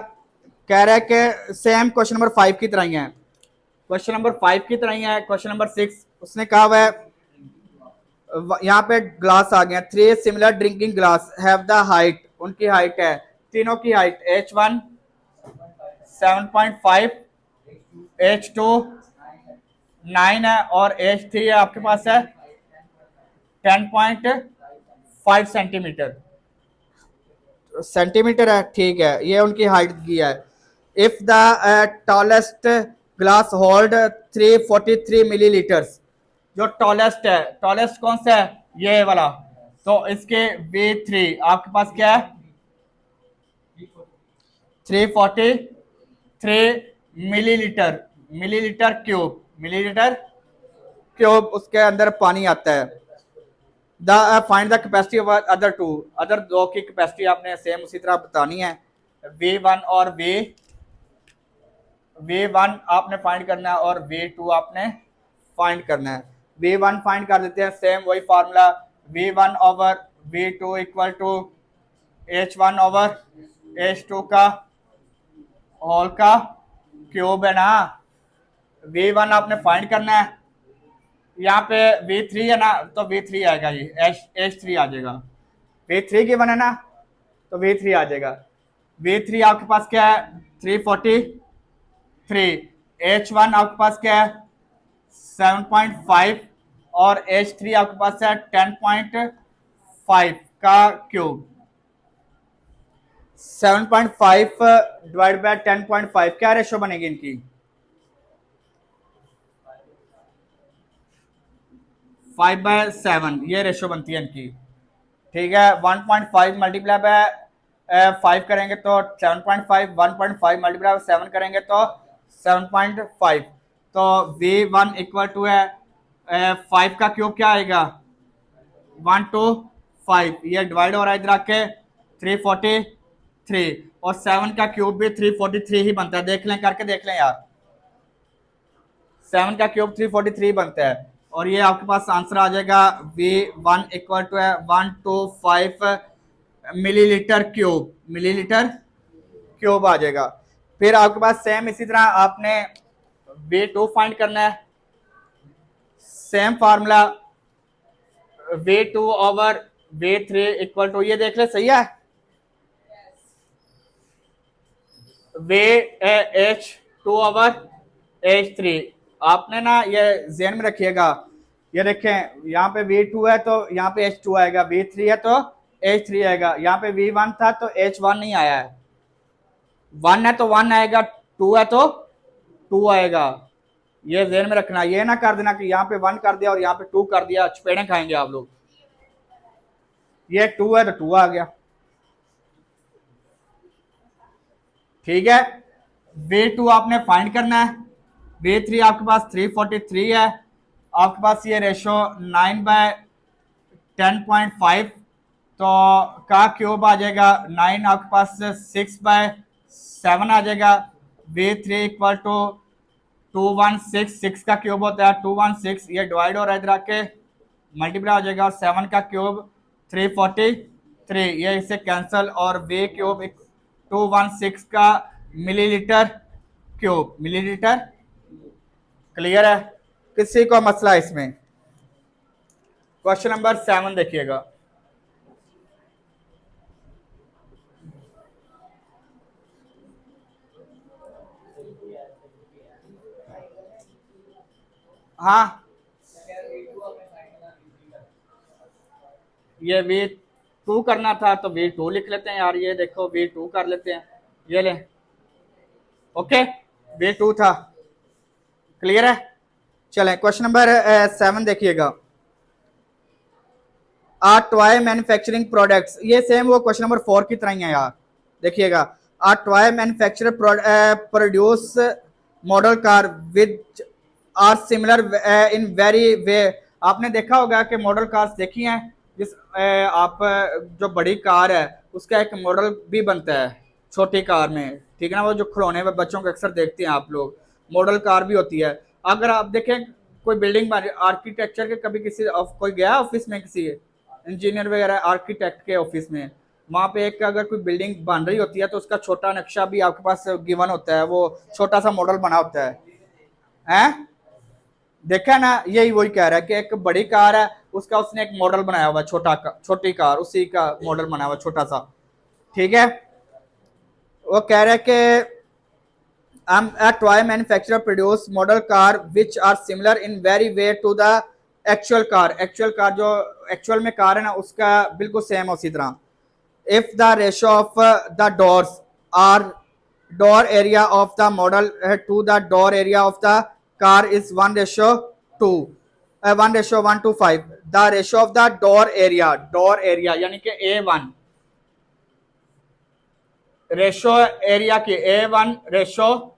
Speaker 1: कह रहा है कि सेम क्वेश्चन नंबर 5 की तरह ही है। क्वेश्चन नंबर 5 की तरह ही है। क्वेश्चन नंबर 6 उसने कहा हुआ है, यहाँ पे ग्लास आ गया, 3 similar drinking glass have the height, उनकी हाइट है, तीनों की हाइट H1 7.5, H2 9 है और H3 आपके पास है 10.5 सेंटीमीटर सेंटीमीटर है। ठीक है, ये उनकी हाइट की है। If the tallest glass hold 343 millilitres, जो टॉलेस्ट है, टॉलेस्ट कौन सा है, ये वाला, तो इसके V3 आपके पास क्या है 343 millilitre, millilitre cube, millilitre cube उसके अंदर पानी आता है। Find the capacity of other two, other दो की कैपेसिटी आपने सेम उसी तरह बतानी है। V1 और V1 आपने फाइंड करना है और V2 आपने फाइंड करना है। V1 फाइंड कर देते हैं, सेम वही formula, V1 over V2 equal to H1 over H2 का होल का क्यूब है ना। V1 आपने फाइंड करना है, यहाँ पे V3 है ना, तो V3 आएगा, ये H3 आ जाएगा। V3 की वन है ना, तो V3 आ जाएगा। V3 आपके पास क्या है 343, H1 आपके पास क्या है 7.5 और H3 आपके पास है 10.5 का क्यूब। 7.5 डिवाइड बाय 10.5 क्या रेशो बनेगी इनकी 5/7, ये रेशो बनती है इनकी। ठीक है, 1.5 मल्टीप्लाई बाय 5 करेंगे तो 7.5, 1.5 मल्टीप्लाई बाय 7 करेंगे तो 7.5, तो V1 इक्वल टू है 5 का क्यूब क्या आएगा 125, ये डिवाइड हो रहा है इधर आके 343 और 7 का क्यूब भी 343 ही बनता है। देख लें, करके देख लें यार, 7 का क्यूब 343 बनता है और ये आपके पास आंसर आ जाएगा V1 इक्वल टू है 125 मिलीलीटर क्यूब, मिलीलीटर क्यूब आ जाएगा। फिर आपके पास सेम इसी तरह आपने V2 फाइंड करना है, same formula V2 over V3 equal to, ये देख ले सही है, H2 ओवर H3। आपने ना ये ज़हन में रखिएगा, ये देखें यहाँ पे V2 है तो यहाँ पे H2 आएगा, V3 है तो H3 आएगा, यहाँ पे V1 था तो H1 नहीं आया है, 1 है तो 1 आएगा, 2 है तो 2 आएगा। ये ज़हन में रखना, ये ना कर देना कि यहाँ पे 1 कर दिया और यहाँ पे 2 कर दिया, चपेड़े खाएंगे आप लोग। ये 2 है तो 2 आ गया। ठीक है, V2 आपने फाइंड करना है, V3 आपके पास 343 है, आपके पास ये रेशो 9/10.5 तो का क्यूब आ जाएगा, 9 आपके पास 6/7 आ जाएगा। V3 इक्वल टू 216, का क्यूब होता है 216, ये डिवाइड हो रहा है इधर आके मल्टीप्लाई हो जाएगा और 7 का क्यूब 343, ये इससे कैंसल और V क्यूब 216 का मिलीलीटर क्यूब, मिलीलीटर। क्लियर है, किसी को मसला है इसमें? क्वेश्चन नंबर 7 देखिएगा, हाँ ये V2 करना था तो V2 लिख लेते हैं यार, ये देखो V2 कर लेते हैं, ये ले, ओके V2 था। क्लियर है, चलें क्वेश्चन नंबर 7 देखिएगा, आर टॉय मैन्युफैक्चरिंग प्रोडक्ट्स, ये सेम वो क्वेश्चन नंबर 4 की तरह ही है यार। देखिएगा, are toy manufacturer produce model car with are similar in very way. आपने देखा होगा कि मॉडल कार्स देखी हैं, जिस आप जो बड़ी कार है उसका एक मॉडल भी बनता है छोटी कार में, ठीक है ना, वो जो खिलौने में बच्चों को अक्सर देखते हैं आप लोग, मॉडल कार भी होती है। अगर आप देखें कोई बिल्डिंग बन, आर्किटेक्चर के कभी किसी कोई गया ऑफिस में, किसी इंजीनियर वगैरह आर्किटेक्ट के ऑफिस में, वहाँ पे एक अगर कोई बिल्डिंग बन रही होती है तो उसका छोटा नक्शा भी आपके पास गिवन होता है, वो छोटा सा मॉडल बना होता है। हैं, देखा ना, यही वही कह रहा है कि एक बड़ी कार है, उसका उसने एक मॉडल बनाया हुआ, छोटी कार, उसी का मॉडल बनाया हुआ छोटा सा। ठीक है, वो कह रहा है कि a toy manufacturer produce model car which are similar in very way to the actual car। Actual car जो एक्चुअल में कार है ना, उसका बिल्कुल सेम है उसी तरह। if the ratio of the doors are door area of the model to the door area of the car is 1:2 1:1 to 5, the ratio of the door area यानी कि A1 रेशो एरिया की A1 ratio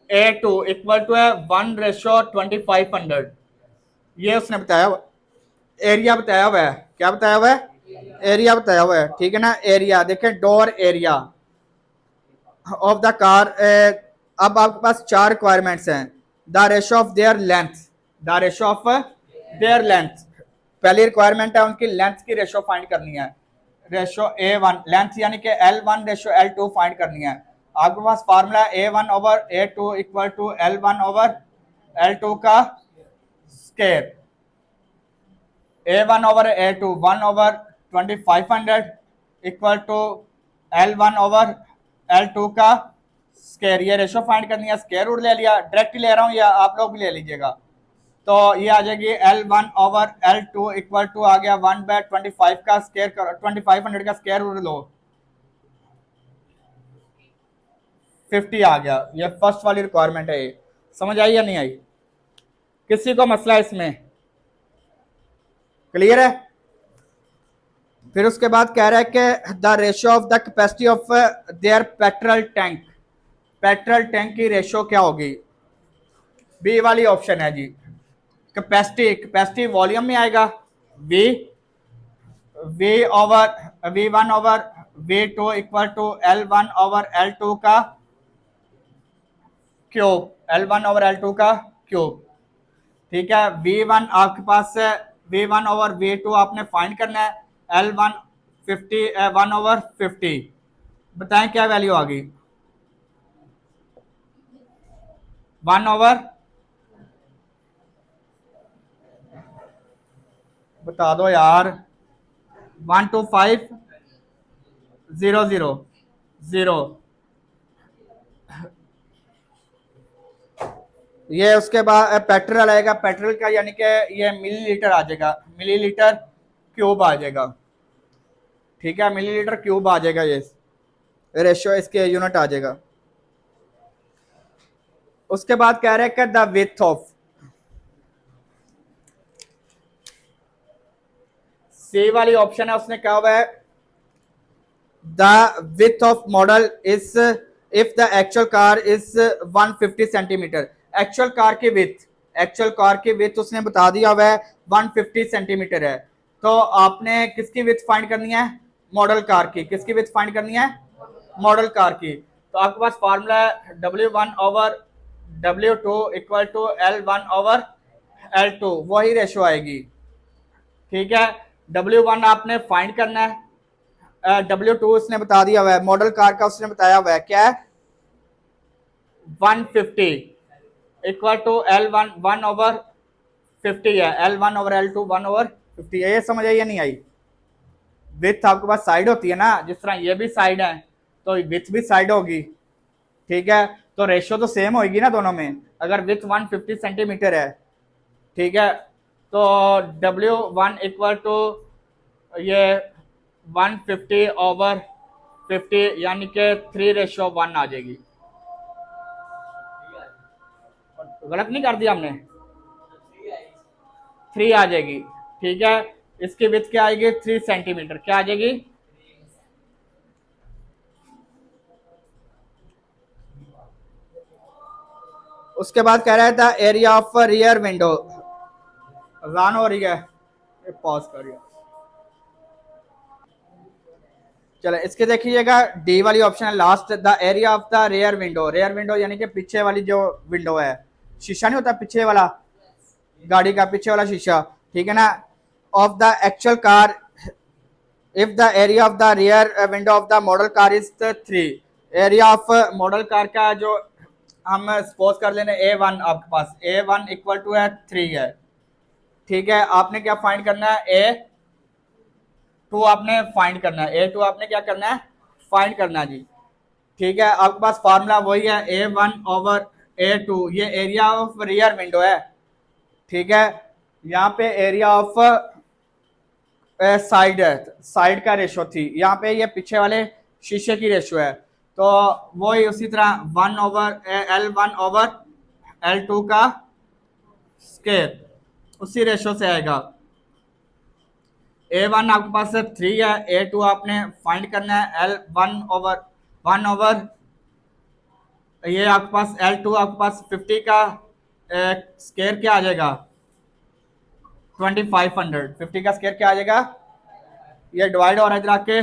Speaker 1: A2 equal to है 1:2500। ये उसने बताया हुआ, एरिया बताया हुआ है। क्या बताया हुआ है? एरिया बताया हुआ है। ठीक है ना, एरिया देखें, door area of the car. अब आपके पास 4 रिक्वायरमेंट्स हैं। The ratio of there length, the ratio of there length, पहली रिक्वायरमेंट है उनकी लेंथ की रेशो फाइंड करनी है। रेशो A1 लेंथ यानी कि L1:L2 फाइंड करनी है। आपके पास formula A1/A2 equal to L1/L2 का square. A1/A2 1/2500 equal to L1/L2 का स्केयर। ये रेशो फाइंड करनी है, स्केयर रूट ले लिया, डायरेक्ट ले रहा हूँ या आप लोग भी ले लीजिएगा। तो ये आ जाएगी L1/L2 इक्वल टू आ गया 1/25 का स्केयर, 2500 का स्केयर रूट लो, 50 आ गया। ये फर्स्ट वाली रिक्वायरमेंट है। ये समझ आई या नहीं आई? किसी को मसला है इसमें? क्लियर है? फिर उसके बाद कह रहा है कि the ratio of the capacity of their petrol tank, petrol tank की रेशियो क्या होगी? बी वाली ऑप्शन है जी। कैपेसिटी, कैपेसिटी वॉल्यूम में आएगा, V1/V2 इक्वल टू L1/L2 का क्यूब, L1/L2 का क्यूब। ठीक है, V1 आपके पास है, V1/V2 आपने फाइंड करना है, L1 1/50। बताएं क्या वैल्यू आ गई? 1/, बता दो यार, 125,000। ये उसके बाद पेट्रोल आएगा, पेट्रोल का यानी कि ये मिलीलीटर आ जाएगा, मिलीलीटर क्यूब आ जाएगा। ठीक है, मिलीलीटर क्यूब आ जाएगा, ये रेशियो इसके यूनिट आ जाएगा। उसके बाद कह रहे हैं कि द विड्थ ऑफ, सी वाली ऑप्शन है, उसने कहा हुआ है the width of model is if the actual car is 150 centimetre. Actual car की विड्थ, एक्चुअल कार की विड्थ उसने बता दिया हुआ है 150 सेंटीमीटर है। तो आपने किसकी विड्थ फाइंड करनी है? मॉडल कार की। किसकी विड्थ फाइंड करनी है? मॉडल कार की। तो आपके पास फार्मूला है W1/W2 इक्वल टू L1/L2, वही रेशो आएगी। ठीक है, W1 आपने फाइंड करना है, W2 उसने बता दिया हुआ है, मॉडल कार का उसने बताया हुआ है क्या है, 150 इक्वल टू L1 1/50 है, L1/L2 1/50 है। ये समझ आई या नहीं आई? विथ आपके पास साइड होती है ना, जिस तरह ये भी साइड है तो विथ भी साइड होगी। ठीक है, तो रेशियो तो सेम होगी ना दोनों में। अगर विथ 150 सेंटीमीटर है, ठीक है, तो W1 इक्वल टू ये 150/50 यानी कि 3:1 आ जाएगी। गलत नहीं कर दिया हमने? 3 आ जाएगी। ठीक है, इसकी विड्थ क्या आएगी? 3 सेंटीमीटर। क्या आ जाएगी? उसके बाद कह रहा है the area of rear window, run हो रही है, पॉज करिए। चलो इसके देखिएगा, डी वाली ऑप्शन है last, the area of the rear window. Rear window यानी कि पीछे वाली जो विंडो है, शीशा नहीं होता पीछे वाला, गाड़ी का पीछे वाला शीशा, ठीक है ना, of the actual car if the area of the rear window of the model car is 3। Area of model car का जो हम सपोज कर लेने A1 आपके पास A1 इक्वल टू है 3 है, ठीक है। आपने क्या फाइंड करना है, A2 आपने फाइंड करना है, A2 आपने क्या करना है, फाइंड करना है जी, ठीक है। आपके पास फार्मूला वही है A1 ओवर A2, ये एरिया ऑफ रियर विंडो है, ठीक है। यहाँ पे एरिया ऑफ साइड है, साइड का रेशो थी, यहाँ पे ये पीछे वाले शीशे की रेशो है, तो वही उसी तरह 1 ओवर L1 ओवर L2 का स्केयर उसी रेशो से आएगा। A1 आपके पास 3 है, A2 आपने फाइंड करना है L1 ओवर 1 ओवर ये आपके पास L2 आपके पास 50 का स्केयर क्या आ जाएगा 2500, 50 का स्केयर क्या आ जाएगा, ये डिवाइड और इधर आके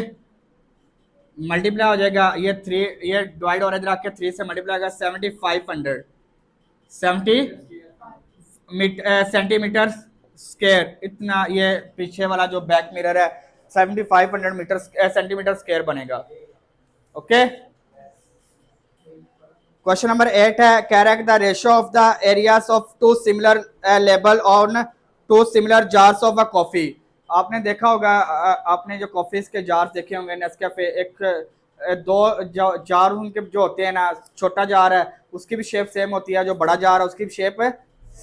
Speaker 1: मल्टीप्लाई हो जाएगा, ये 3 ये डिवाइड और इधर आके 3 से मल्टीप्लाई होगा 7500 सेंटीमीटर स्केयर, इतना ये पीछे वाला जो बैक मिरर है 7500 मीटर सेंटीमीटर स्केयर बनेगा। ओके, क्वेश्चन नंबर 8 है, correct the ratio of the areas of two similar label on two similar jars of a coffee. आपने देखा होगा, आपने जो कॉफीज के जार्स देखे होंगे नेस्कैफे, एक दो जार उनके जो होते हैं ना, छोटा जार है उसकी भी शेप सेम होती है, जो बड़ा जार है उसकी भी शेप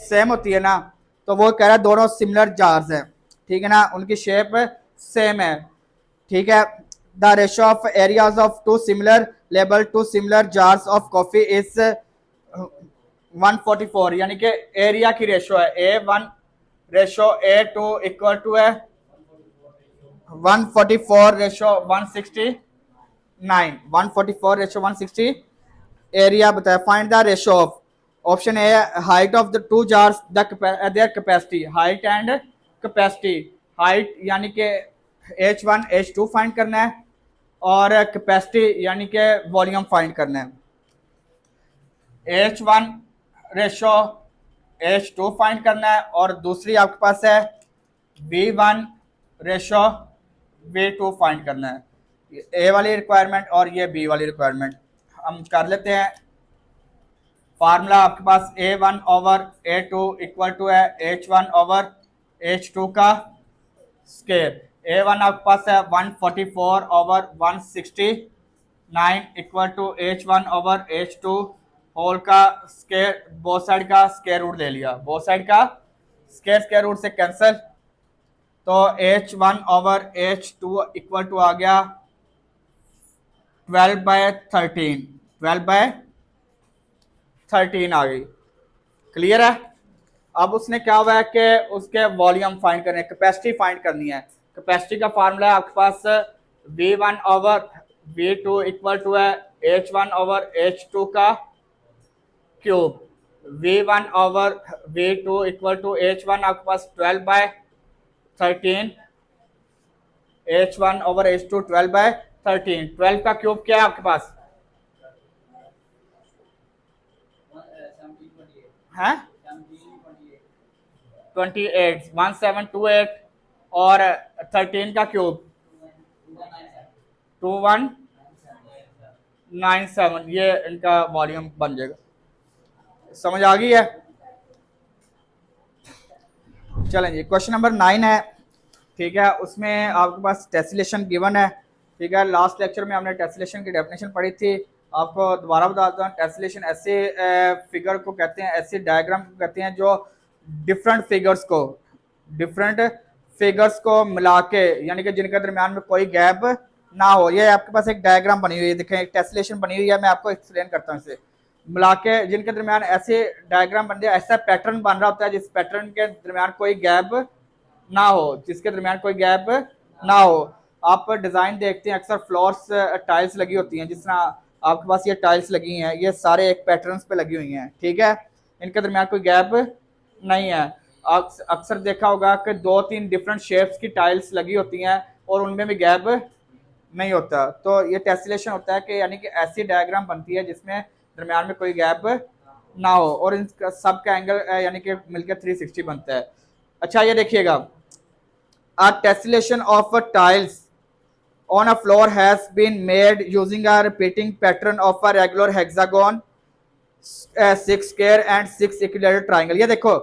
Speaker 1: सेम होती है ना, तो वो कह रहा है दोनों सिमिलर जार्स हैं, ठीक है ना, उनकी शेप सेम है, ठीक है। The ratio of areas of two similar label two similar jars of coffee is 144, यानी कि एरिया की रेशियो है A1 ratio A2 equal to है 144 रेशियो 169, 144 रेशियो 160। एरिया बताया, find the ratio of, option A height of the two jars their capacity, height and capacity, height यानी कि H1 H2 फाइंड करना है और कैपेसिटी यानी कि वॉल्यूम फाइंड करना है। H1 रेशो H2 फाइंड करना है और दूसरी आपके पास है V1 रेशो V2 फाइंड करना है। ए वाली रिक्वायरमेंट और ये बी वाली रिक्वायरमेंट हम कर लेते हैं। फार्मूला आपके पास A1 over A2 equal to है H1 ओवर H2 का स्केयर। A1 आपके पास है 144 over 169 equal to H1 over H2 whole का स्केयर, बोथ साइड का स्केयर रूट ले लिया, बोथ साइड का स्केयर रूट से कैंसिल, तो H1 over H2 equal to आ गया 12/13, 12/13 आ गई। क्लियर है। अब उसने क्या हुआ है कि उसके वॉल्यूम फाइंड करने, कैपेसिटी फाइंड करनी है। कैपेसिटी का फार्मूला है आपके पास V1 over V2 equal to है H1 ओवर H2 का cube. V1 over V2 equal to H1 आपके पास 12/13, H1 ओवर H2 12/13, 12 का क्यूब क्या है आपके पास है 28, 1728 और 13 का क्यूब 2197, ये इनका वॉल्यूम बन जाएगा। समझ आ गई है। चलें जी, क्वेश्चन नंबर 9 है, ठीक है। उसमें आपके पास टेस्लेशन गिवन है, ठीक है। लास्ट लेक्चर में हमने टेस्लेशन की डेफिनेशन पढ़ी थी। आपको दोबारा बताता हूँ, टेस्लेशन ऐसे फिगर को कहते हैं, ऐसे डायग्राम को कहते हैं जो डिफरेंट फिगर्स को मिला के, यानी कि जिनके दरमियान में कोई गैप ना हो। ये आपके पास एक डायग्राम बनी हुई है, देखें एक टेस्लेशन बनी हुई है, मैं आपको एक्सप्लेन करता हूँ। इसे मिला के जिनके दरमियान ऐसे डायग्राम बन जाए, ऐसा पैटर्न बन रहा होता है जिस पैटर्न के दरमियान कोई गैप ना हो, जिसके दरमियान कोई गैप ना हो। आप डिज़ाइन देखते हैं अक्सर फ्लोर्स टाइल्स लगी होती हैं, जिस तरह आपके पास ये टाइल्स लगी हैं, ये सारे एक पैटर्न्स पे लगी हुई हैं, ठीक है। इनके दरमियान कोई गैप नहीं है। अक्सर देखा होगा कि 2-3 डिफरेंट शेप्स की टाइल्स लगी होती हैं और उनमें भी गैप नहीं होता, तो ये टेस्लेशन होता है कि यानी कि ऐसी डायग्राम बनती है जिसमें दरमियान में कोई गैप ना हो और इनका सब का एंगल यानी कि मिलकर 360 बनता है। अच्छा, ये देखिएगा, a tessellation of tiles on a floor has been made using a repeating pattern of a regular hexagon 6 square and 6 equilateral triangle. ये देखो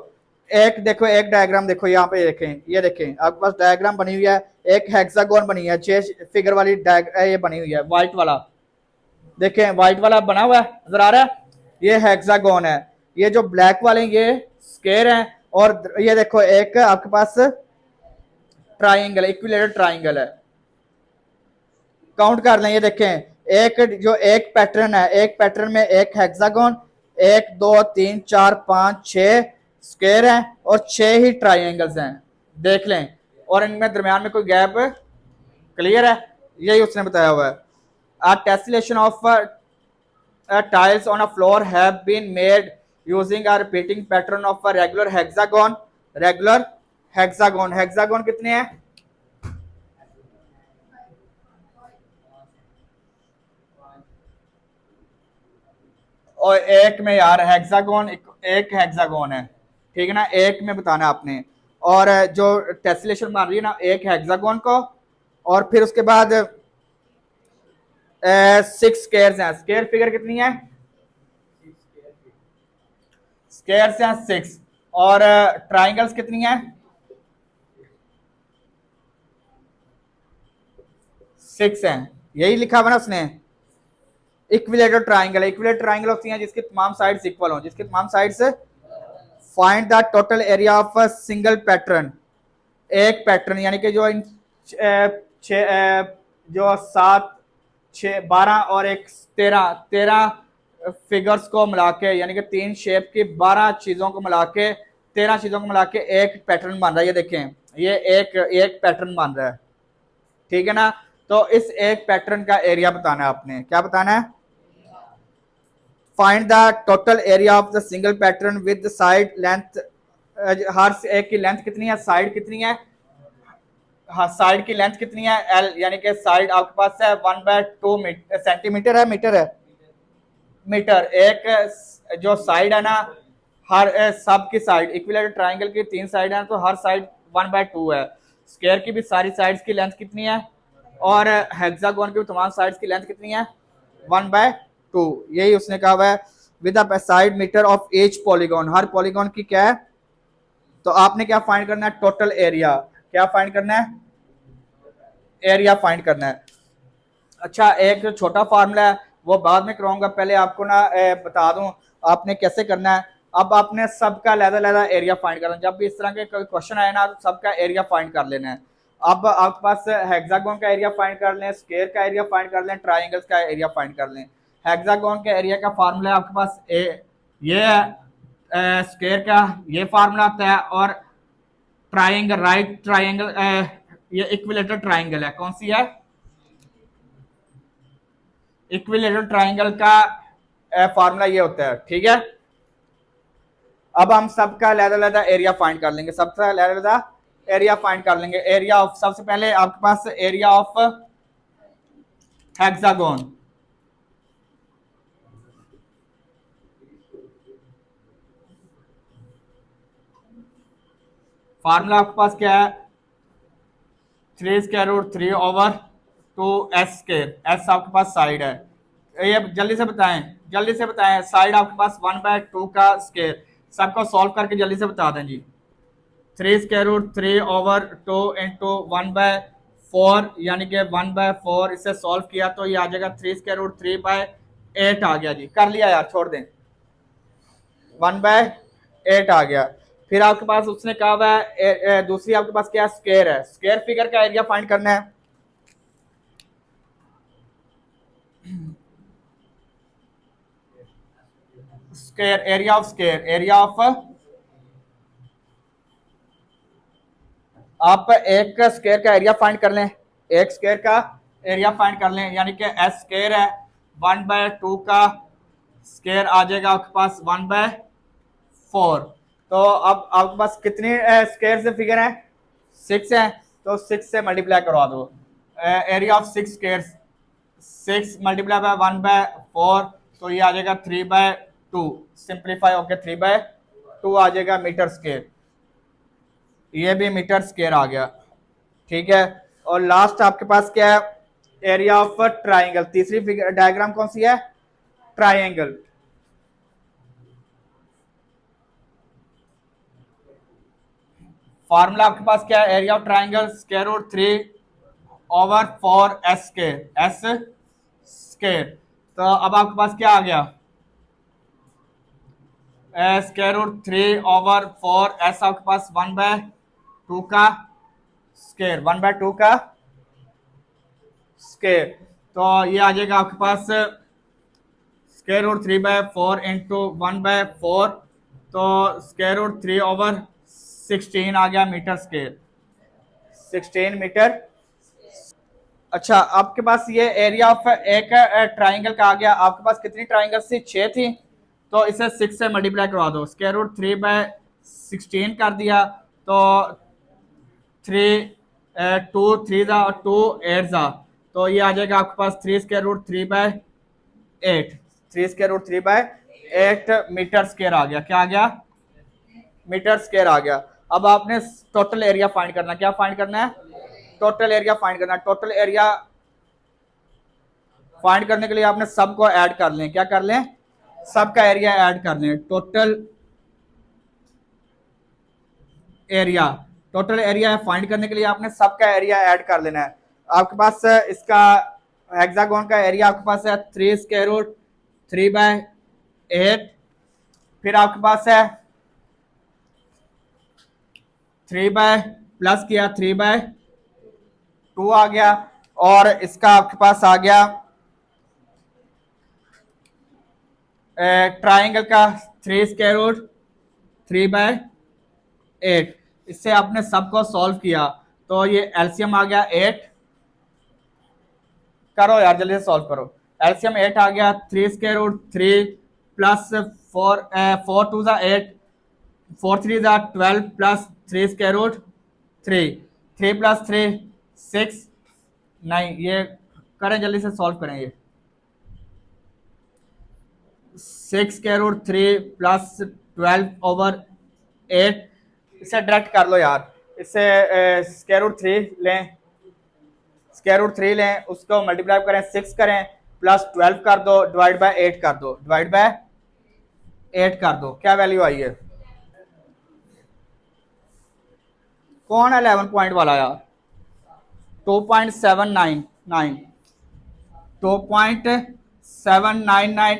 Speaker 1: एक डायग्राम देखो, यहाँ पे देखें, ये देखें आपके पास डायग्राम बनी हुई है, एक हेक्सागोन बनी है, 6 फिगर वाली ये बनी हुई है, व्हाइट वाला देखें, व्हाइट वाला बना हुआ है, नजर आ रहा है, ये हेक्सागोन है। ये जो ब्लैक वाले ये स्क्वायर है, और ये देखो एक आपके पास ट्राइंगल, इक्विलेटरल ट्राइंगल है। काउंट कर लें, ये देखें एक पैटर्न है, एक पैटर्न में एक हेक्सागोन, 1 2 3 4 5 6 स्क्वायर हैं और 6 ही ट्राइंगल्स हैं, देख लें, और इनमें दरमियान में कोई गैप क्लियर है, यही उसने बताया हुआ है। A tessellation of tiles on a floor have been made using a repeating pattern of a regular hexagon. Hexagon कितने हैं? और एक में यार हेक्सागोन, एक हेक्सागोन है, ठीक है ना, एक में बताना आपने। और जो टेसलेशन बन रही है ना, एक हेक्सागोन को, और फिर उसके बाद 6 स्क्वायर्स हैं। स्क्वायर फिगर कितनी है? स्क्वायर्स हैं 6, और ट्राइंगल्स कितनी है? 6 हैं, यही लिखा हुआ ना उसने। इक्विलेटरल ट्राइंगल होती हैं जिसकी तमाम साइड्स इक्वल हों, जिसकी तमाम sides. Find the total area of a single pattern, एक पैटर्न यानी कि जो इन जो 7 6 12 और एक 13 फिगर्स को मिला के, यानी कि 3 शेप की 12 चीजों को मिला के, 13 चीजों को मिला के एक पैटर्न बन रहा है। ये देखें, ये एक पैटर्न बन रहा है, ठीक है ना। तो इस एक पैटर्न का एरिया बताना है आपने, क्या बताना है? Find the total area of the single pattern with side length, हर एक की लेंथ कितनी है, साइड कितनी है, हाँ साइड की लेंथ कितनी है, एल, यानी कि साइड आपके पास है 1/2 सेंटीमीटर है, मीटर है, मीटर। एक जो साइड है ना, हर सब की साइड, इक्विलेटरल ट्राइंगल की 3 साइड है, तो हर साइड 1/2 है। स्क्वायर की भी सारी साइड्स की लेंथ कितनी है, और हेक्सागोन की भी तमाम साइड्स की लेंथ कितनी है, 1/2। यही उसने कहा हुआ है। With a side metre of each polygon, हर पॉलीगॉन की क्या है, तो आपने क्या फाइंड करना है, टोटल एरिया। क्या फाइंड करना है? एरिया फाइंड करना है। अच्छा, एक जो छोटा फार्मूला है वो बाद में कराऊंगा, पहले आपको ना बता दूं आपने कैसे करना है। अब आपने सबका लहदा एरिया फाइंड करना है, जब भी इस तरह के कोई क्वेश्चन आए ना, तो सबका एरिया फाइंड कर लेना है। अब आपके पास हेक्सागोन का एरिया फाइंड कर लें, स्क्वायर का एरिया फाइंड कर लें, ट्राइंगल्स का एरिया फाइंड कर लें। हेक्सागोन के एरिया का फार्मूला आपके पास ये है, स्क्वायर का ये फार्मूला आता है, और ट्राइंगल, राइट ट्राइंगल, ये इक्विलेटरल ट्राइंगल है, कौन सी है, इक्विलेटरल ट्राइंगल का फार्मूला ये होता है, ठीक है। अब हम सबका लहदा एरिया फाइंड कर लेंगे, सबका लहदा एरिया फाइंड कर लेंगे। एरिया ऑफ, सबसे पहले आपके पास एरिया ऑफ हेक्सागोन, फार्मूला आपके पास क्या है, 3√3/2 एस आपके पास साइड है। ये जल्दी से बताएं, साइड आपके पास 1/2 का स्क्वायर, सबको सॉल्व करके जल्दी से बता दें जी। 3√3/2 इंटू 1/4, यानी कि 1/4, इसे सॉल्व किया तो ये आ जाएगा 3√3/8 आ गया जी। कर लिया यार, छोड़ दें, 1/8 आ गया। फिर आपके पास उसने कहा हुआ है दूसरी आपके पास क्या, स्क्वायर है, स्क्वायर फिगर का एरिया फाइंड करना है। Square, area of square, area of, आप एक स्क्वायर का एरिया फाइंड कर लें, एक स्क्वायर का एरिया फाइंड कर लें, यानी कि एस स्क्वायर है, 1/2 का स्क्वायर आ जाएगा आपके पास 1/4। तो अब आपके पास कितने स्क्वायर से फिगर है, 6 है, तो 6 से मल्टीप्लाई करवा दो। Area of 6 square, 6 multiply by 1/4, तो ये आ जाएगा 3/2, सिंप्लीफाई होकर 3/2 आ जाएगा मीटर स्क्वायर, ये भी मीटर स्क्वायर आ गया, ठीक है। और लास्ट आपके पास क्या है, एरिया ऑफ ट्राइंगल। तीसरी फिगर डायग्राम कौन सी है, ट्राइंगल। फार्मूला आपके पास क्या है, area of triangle square root 3/4 s square, s square. तो अब आपके पास क्या आ गया, स्क्वायर रूट 3/4 s आपके पास 1/2 का स्क्वायर, 1/2 का स्क्वायर। तो ये आ जाएगा आपके पास स्क्वायर रूट 3/4 इंटू 1/4, तो स्क्वायर रूट 3/16 आ गया मीटर स्क्वायर, 16 मीटर। अच्छा आपके पास ये एरिया ऑफ एक ट्राइंगल का आ गया, आपके पास कितनी ट्राइंगल थी, 6 थी, तो इसे 6 से मल्टीप्लाई करवा दो, स्क्वायर रूट 3/16 कर दिया, तो 3 2 3 तो ये आ जाएगा आपके पास 3 square root 3/8, 3 square root 3/8 metre square आ गया। क्या आ गया, मीटर स्क्वायर आ गया। अब आपने टोटल एरिया फाइंड करना, क्या फाइंड करना है, टोटल एरिया फाइंड करना। टोटल एरिया फाइंड करने के लिए आपने सबको ऐड कर लें, क्या कर लें, सबका एरिया ऐड कर लें। टोटल एरिया फाइंड करने के लिए आपने सबका एरिया ऐड कर लेना है। आपके पास इसका हेक्सागोन का एरिया आपके पास है 3 स्क्वायर रूट 3/8, फिर आपके पास है 3 किया 3/2 आ गया, और इसका आपके पास आ गया ट्राइंगल का 3 स्क्वायर रूट 3/8। इससे आपने सबको सॉल्व किया, तो ये एलसीएम आ गया 8, करो यार जल्दी से सॉल्व करो। एलसीएम 8 आ गया, 3 square root 3 plus 4 2 8, 4 3 12 plus 3 square root 3, 3 plus 3 6, नहीं ये करें जल्दी से सॉल्व करें, ये 6 स्क्वायर रूट 3 प्लस 12/8, इसे डायरेक्ट कर लो यार, इससे स्क्वायर रूट 3 लें, स्क्वायर रूट 3 लें, उसको मल्टीप्लाई करें 6 करें प्लस 12 कर दो, डिवाइड बाय 8 कर दो, डिवाइड बाय 8 कर दो, क्या वैल्यू आई है, कौन है 11 पॉइंट वाला यार, 2.799, 2.799,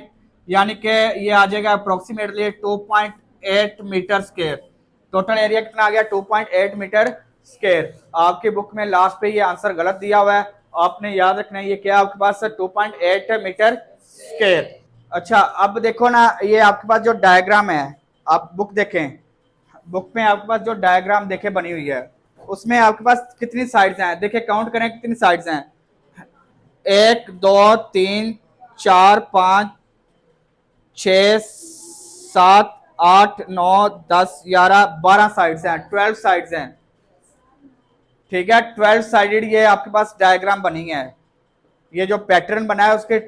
Speaker 1: यानी कि ये आ जाएगा approximately 2.8 metre square. Total area कितना आ गया, 2.8 मीटर स्क्वायर। आपकी बुक में लास्ट पे ये आंसर गलत दिया हुआ है, आपने याद रखना है ये क्या आपके पास 2.8 मीटर स्क्वायर। अच्छा अब देखो ना, ये आपके पास जो डायग्राम है, आप बुक देखें, बुक में आपके पास जो डायग्राम देखे बनी हुई है, उसमें आपके पास कितनी साइड्स हैं, देखिए काउंट करें कितनी साइड्स हैं, 1 2 3 4 5 6 7 8 9 10 11 12 साइड्स हैं, 12 साइड्स हैं, ठीक है, 12 साइडेड ये आपके पास डायग्राम बनी है। ये जो पैटर्न बना है उसके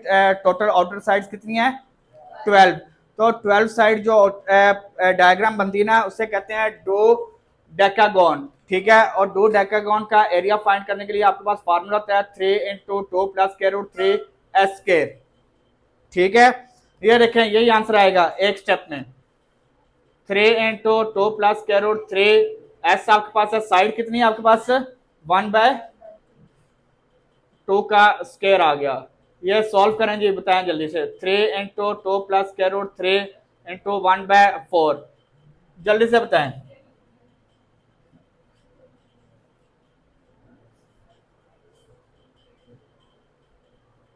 Speaker 1: टोटल आउटर साइड्स कितनी है, 12। तो 12 साइड जो डायग्राम बनती है ना, उसे कहते हैं डोडेकागोन, ठीक है। और डोडेकागोन का एरिया फाइंड करने के लिए आपके पास फार्मूला होता है 3 × 2 plus square root 3s square, ठीक है। ये देखें यही आंसर आएगा एक स्टेप में, 3 × 2 प्लस स्क्वायर रूट 3s आपके पास है, साइड कितनी है आपके पास 1/2 का स्क्वायर आ गया। ये सॉल्व करें जी, बताएं जल्दी से, 3 × 2 प्लस स्क्वायर रूट 3 × 1/4, जल्दी से बताएं।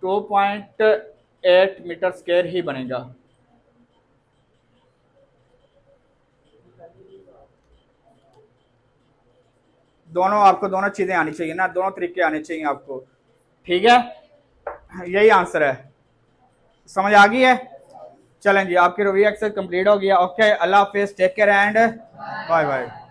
Speaker 1: 2.8 मीटर स्क्वायर ही बनेगा। दोनों आपको दोनों चीजें आनी चाहिए ना, दोनों तरीके आने चाहिए आपको, ठीक है। यही आंसर है, समझ आ गई है। चलें जी, आपकी रिव्यू एक्सरसाइज कंप्लीट हो गया। ओके, अल्लाह हाफिज, take care and bye bye.